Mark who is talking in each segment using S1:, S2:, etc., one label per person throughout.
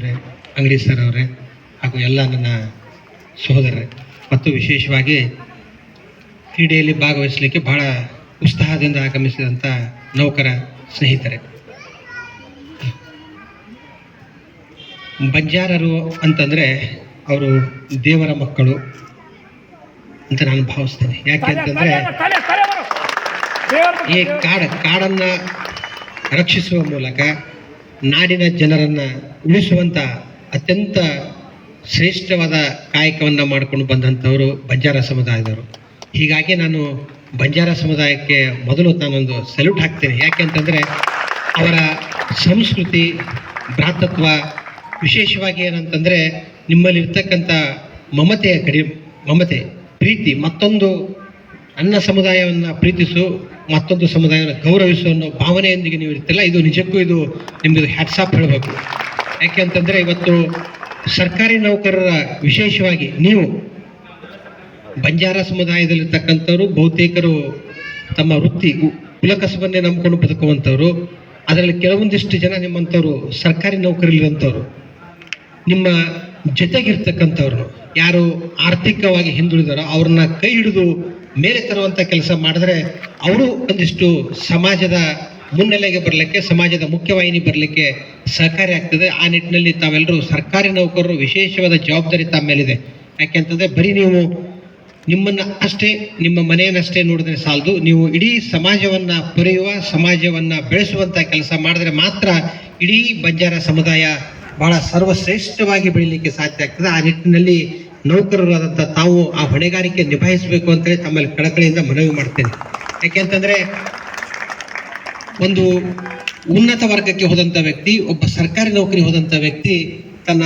S1: ಅವರೇ, ಅಂಗಡಿ ಸರ್ ಅವರೇ ಹಾಗೂ ಎಲ್ಲ ನನ್ನ ಸಹೋದರರೇ ಮತ್ತು ವಿಶೇಷವಾಗಿ ಕ್ರೀಡೆಯಲ್ಲಿ ಭಾಗವಹಿಸಲಿಕ್ಕೆ ಬಹಳ ಉತ್ಸಾಹದಿಂದ ಆಗಮಿಸಿದಂಥ ನೌಕರ ಸ್ನೇಹಿತರೆ. ಬಂಜಾರರು ಅಂತಂದರೆ ಅವರು ದೇವರ ಮಕ್ಕಳು ಅಂತ ನಾನು ಭಾವಿಸ್ತೇನೆ. ಯಾಕೆ ಅಂತಂದರೆ ಈ ಕಾಡನ್ನು ರಕ್ಷಿಸುವ ಮೂಲಕ ನಾಡಿನ ಜನರನ್ನು ಉಳಿಸುವಂಥ ಅತ್ಯಂತ ಶ್ರೇಷ್ಠವಾದ ಕಾಯಕವನ್ನು ಮಾಡಿಕೊಂಡು ಬಂದಂಥವರು ಬಂಜಾರ ಸಮುದಾಯದವರು. ಹೀಗಾಗಿ ನಾನು ಬಂಜಾರ ಸಮುದಾಯಕ್ಕೆ ಮೊದಲು ನಾನೊಂದು ಸಲ್ಯೂಟ್ ಹಾಕ್ತೇನೆ. ಯಾಕೆ ಅಂತಂದರೆ ಅವರ ಸಂಸ್ಕೃತಿ, ಭ್ರಾತೃತ್ವ, ವಿಶೇಷವಾಗಿ ಏನಂತಂದರೆ ನಿಮ್ಮಲ್ಲಿರ್ತಕ್ಕಂಥ ಮಮತೆ, ಪ್ರೀತಿ, ಮತ್ತೊಂದು ನನ್ನ ಸಮುದಾಯವನ್ನು ಪ್ರೀತಿಸು, ಮತ್ತೊಂದು ಸಮುದಾಯವನ್ನು ಗೌರವಿಸು ಅನ್ನೋ ಭಾವನೆಯೊಂದಿಗೆ ನೀವು ಇರ್ತಿಲ್ಲ. ಇದು ನಿಜಕ್ಕೂ ಇದು ನಿಮ್ಮದು ಹ್ಯಾಟ್ಸ್ ಆಫ್ ಹೇಳಬೇಕು. ಯಾಕೆ ಅಂತಂದರೆ ಇವತ್ತು ಸರ್ಕಾರಿ ನೌಕರರ ವಿಶೇಷವಾಗಿ ನೀವು ಬಂಜಾರ ಸಮುದಾಯದಲ್ಲಿರ್ತಕ್ಕಂಥವ್ರು ಬಹುತೇಕರು ತಮ್ಮ ವೃತ್ತಿ ಕುಲಕಸಬನ್ನೇ ನಂಬಿಕೊಂಡು ಬದುಕುವಂಥವ್ರು. ಅದರಲ್ಲಿ ಕೆಲವೊಂದಿಷ್ಟು ಜನ ನಿಮ್ಮಂಥವ್ರು ಸರ್ಕಾರಿ ನೌಕರಿಲಿರುವಂಥವ್ರು. ನಿಮ್ಮ ಜೊತೆಗಿರ್ತಕ್ಕಂಥವ್ರು ಯಾರು ಆರ್ಥಿಕವಾಗಿ ಹಿಂದುಳಿದಾರೋ ಅವ್ರನ್ನ ಕೈ ಹಿಡಿದು ಮೇಲೆ ತರುವಂಥ ಕೆಲಸ ಮಾಡಿದ್ರೆ ಅವರು ಒಂದಿಷ್ಟು ಸಮಾಜದ ಮುನ್ನೆಲೆಗೆ ಬರಲಿಕ್ಕೆ, ಸಮಾಜದ ಮುಖ್ಯವಾಹಿನಿ ಬರಲಿಕ್ಕೆ ಸಹಕಾರಿ ಆಗ್ತದೆ. ಆ ನಿಟ್ಟಿನಲ್ಲಿ ತಾವೆಲ್ಲರೂ ಸರ್ಕಾರಿ ನೌಕರರು ವಿಶೇಷವಾದ ಜವಾಬ್ದಾರಿ ತಮ್ಮ ಮೇಲಿದೆ. ಯಾಕೆಂತಂದರೆ ಬರೀ ನೀವು ನಿಮ್ಮನ್ನು ಅಷ್ಟೇ, ನಿಮ್ಮ ಮನೆಯನ್ನಷ್ಟೇ ನೋಡಿದ್ರೆ ಸಾಲದು, ನೀವು ಇಡೀ ಸಮಾಜವನ್ನು ಪೊರೆಯುವ, ಸಮಾಜವನ್ನು ಬೆಳೆಸುವಂಥ ಕೆಲಸ ಮಾಡಿದ್ರೆ ಮಾತ್ರ ಇಡೀ ಬಂಜಾರ ಸಮುದಾಯ ಬಹಳ ಸರ್ವಶ್ರೇಷ್ಠವಾಗಿ ಬೆಳೀಲಿಕ್ಕೆ ಸಾಧ್ಯ ಆಗ್ತದೆ. ಆ ನಿಟ್ಟಿನಲ್ಲಿ ನೌಕರರಾದಂಥ ತಾವು ಆ ಹೊಣೆಗಾರಿಕೆ ನಿಭಾಯಿಸಬೇಕು ಅಂತೇಳಿ ತಮ್ಮಲ್ಲಿ ಕಳಕಳಿಯಿಂದ ಮನವಿ ಮಾಡ್ತೇನೆ. ಯಾಕೆಂತಂದರೆ ಒಂದು ಉನ್ನತ ವರ್ಗಕ್ಕೆ ಹೋದಂಥ ವ್ಯಕ್ತಿ, ಒಬ್ಬ ಸರ್ಕಾರಿ ನೌಕರಿ ಹೋದಂಥ ವ್ಯಕ್ತಿ ತನ್ನ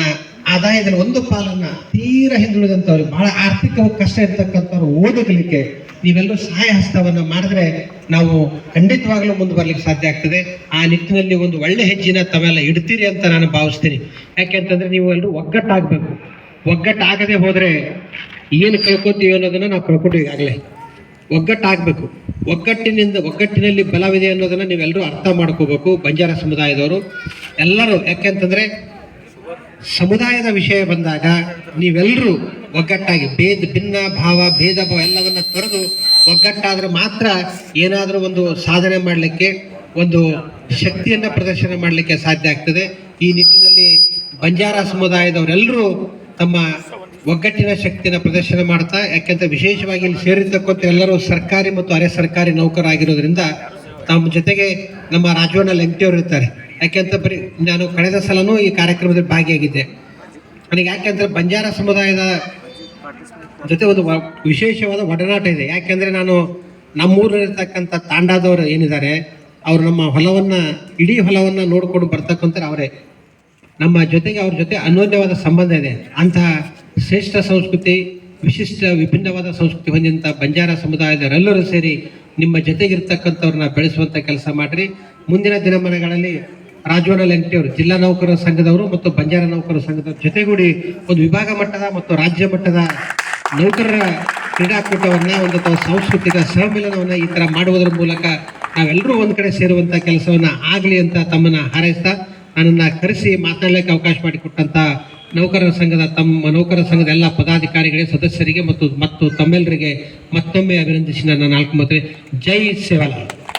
S1: ಆದಾಯದಲ್ಲಿ ಒಂದು ಪಾಲನ್ನು ತೀರಾ ಹಿಂದುಳಿದಂಥವ್ರಿಗೆ, ಬಹಳ ಆರ್ಥಿಕವಾಗಿ ಕಷ್ಟ ಇರ್ತಕ್ಕಂಥವ್ರು ಓದಲಿಕ್ಕೆ ನೀವೆಲ್ಲರೂ ಸಹಾಯ ಹಸ್ತವನ್ನು ಮಾಡಿದ್ರೆ ನಾವು ಖಂಡಿತವಾಗಲೂ ಮುಂದೆ ಬರ್ಲಿಕ್ಕೆ ಸಾಧ್ಯ ಆಗ್ತದೆ. ಆ ನಿಟ್ಟಿನಲ್ಲಿ ಒಂದು ಒಳ್ಳೆ ಹೆಜ್ಜೆನ ತಾವೆಲ್ಲ ಇಡ್ತೀರಿ ಅಂತ ನಾನು ಭಾವಿಸ್ತೀನಿ. ಯಾಕೆಂತಂದರೆ ನೀವು ಎಲ್ಲರೂ ಒಗ್ಗಟ್ಟಾಗಬೇಕು. ಒಗ್ಗಟ್ಟಾಗದೆ ಹೋದರೆ ಏನು ಕಳ್ಕೊತೀವಿ ಅನ್ನೋದನ್ನು ನಾವು ಕಳ್ಕೊತೀವಿ. ಈಗಾಗಲೇ ಒಗ್ಗಟ್ಟಾಗಬೇಕು. ಒಗ್ಗಟ್ಟಿನಲ್ಲಿ ಬಲವಿದೆ ಅನ್ನೋದನ್ನು ನೀವೆಲ್ಲರೂ ಅರ್ಥ ಮಾಡ್ಕೋಬೇಕು. ಬಂಜಾರ ಸಮುದಾಯದವರು ಎಲ್ಲರೂ, ಯಾಕೆಂತಂದರೆ ಸಮುದಾಯದ ವಿಷಯ ಬಂದಾಗ ನೀವೆಲ್ಲರೂ ಒಗ್ಗಟ್ಟಾಗಿ ಭಿನ್ನ ಭಾವ, ಭೇದ ಭಾವ ಎಲ್ಲವನ್ನ ತೊರೆದು ಒಗ್ಗಟ್ಟಾದ್ರೆ ಮಾತ್ರ ಏನಾದರೂ ಒಂದು ಸಾಧನೆ ಮಾಡಲಿಕ್ಕೆ, ಒಂದು ಶಕ್ತಿಯನ್ನು ಪ್ರದರ್ಶನ ಮಾಡಲಿಕ್ಕೆ ಸಾಧ್ಯ ಆಗ್ತದೆ. ಈ ನಿಟ್ಟಿನಲ್ಲಿ ಬಂಜಾರ ಸಮುದಾಯದವರೆಲ್ಲರೂ ತಮ್ಮ ಒಗ್ಗಟ್ಟಿನ ಶಕ್ತಿಯನ್ನು ಪ್ರದರ್ಶನ ಮಾಡ್ತಾ, ಯಾಕೆಂತ ವಿಶೇಷವಾಗಿ ಇಲ್ಲಿ ಸೇರಿರ್ತಕ್ಕಂಥ ಎಲ್ಲರೂ ಸರ್ಕಾರಿ ಮತ್ತು ಅರೆ ಸರ್ಕಾರಿ ನೌಕರರಾಗಿರೋದ್ರಿಂದ ತಮ್ಮ ಜೊತೆಗೆ ನಮ್ಮ ರಾಜವಣ್ಣ ಲಂಕಿಯವರು ಇರ್ತಾರೆ. ಯಾಕೆಂತ ಬರೀ ನಾನು ಕಳೆದ ಸಲನೂ ಈ ಕಾರ್ಯಕ್ರಮದಲ್ಲಿ ಭಾಗಿಯಾಗಿದ್ದೆ. ನನಗೆ ಯಾಕೆಂದರೆ ಬಂಜಾರ ಸಮುದಾಯದ ಜೊತೆ ಒಂದು ವಿಶೇಷವಾದ ಒಡನಾಟ ಇದೆ. ಯಾಕೆಂದರೆ ನಾನು ನಮ್ಮೂರಲ್ಲಿರ್ತಕ್ಕಂಥ ತಾಂಡಾದವರು ಏನಿದ್ದಾರೆ ಅವರು ನಮ್ಮ ಹೊಲವನ್ನು, ಇಡೀ ಹೊಲವನ್ನು ನೋಡಿಕೊಂಡು ಬರ್ತಕ್ಕಂಥ ಅವರೇ. ನಮ್ಮ ಜೊತೆಗೆ ಅವ್ರ ಜೊತೆ ಅನ್ಯೋನ್ಯವಾದ ಸಂಬಂಧ ಇದೆ. ಅಂತಹ ಶ್ರೇಷ್ಠ ಸಂಸ್ಕೃತಿ, ವಿಶಿಷ್ಟ ವಿಭಿನ್ನವಾದ ಸಂಸ್ಕೃತಿ ಹೊಂದಿದಂಥ ಬಂಜಾರ ಸಮುದಾಯದವರೆಲ್ಲರೂ ಸೇರಿ ನಿಮ್ಮ ಜೊತೆಗಿರ್ತಕ್ಕಂಥವ್ರನ್ನ ಬೆಳೆಸುವಂಥ ಕೆಲಸ ಮಾಡಿರಿ. ಮುಂದಿನ ದಿನಮಾನಗಳಲ್ಲಿ ರಾಜವಣ್ಣ ಲಂಕಿಯವರು, ಜಿಲ್ಲಾ ನೌಕರರ ಸಂಘದವರು ಮತ್ತು ಬಂಜಾರ ನೌಕರರ ಸಂಘದವ್ರ ಜೊತೆಗೂಡಿ ಒಂದು ವಿಭಾಗ ಮಟ್ಟದ ಮತ್ತು ರಾಜ್ಯ ಮಟ್ಟದ ನೌಕರರ ಕ್ರೀಡಾಕೂಟವನ್ನು, ಒಂದು ಸಾಂಸ್ಕೃತಿಕ ಸಮ್ಮೇಳನವನ್ನು ಈ ಥರ ಮಾಡುವುದರ ಮೂಲಕ ನಾವೆಲ್ಲರೂ ಒಂದು ಕಡೆ ಸೇರುವಂಥ ಕೆಲಸವನ್ನು ಆಗಲಿ ಅಂತ ತಮ್ಮನ್ನು ಹಾರೈಸ್ತಾ, ನನ್ನನ್ನು ಕರೆಸಿ ಮಾತನಾಡಲಿಕ್ಕೆ ಅವಕಾಶ ಮಾಡಿಕೊಟ್ಟಂಥ ನೌಕರರ ಸಂಘದ ಎಲ್ಲ ಪದಾಧಿಕಾರಿಗಳಿಗೆ, ಸದಸ್ಯರಿಗೆ ಮತ್ತು ತಮ್ಮೆಲ್ಲರಿಗೆ ಮತ್ತೊಮ್ಮೆ ಅಭಿನಂದಿಸಿ ನನ್ನ 4 ಮಾತು. ಜೈ ಸೇವಾಲಾಲ್.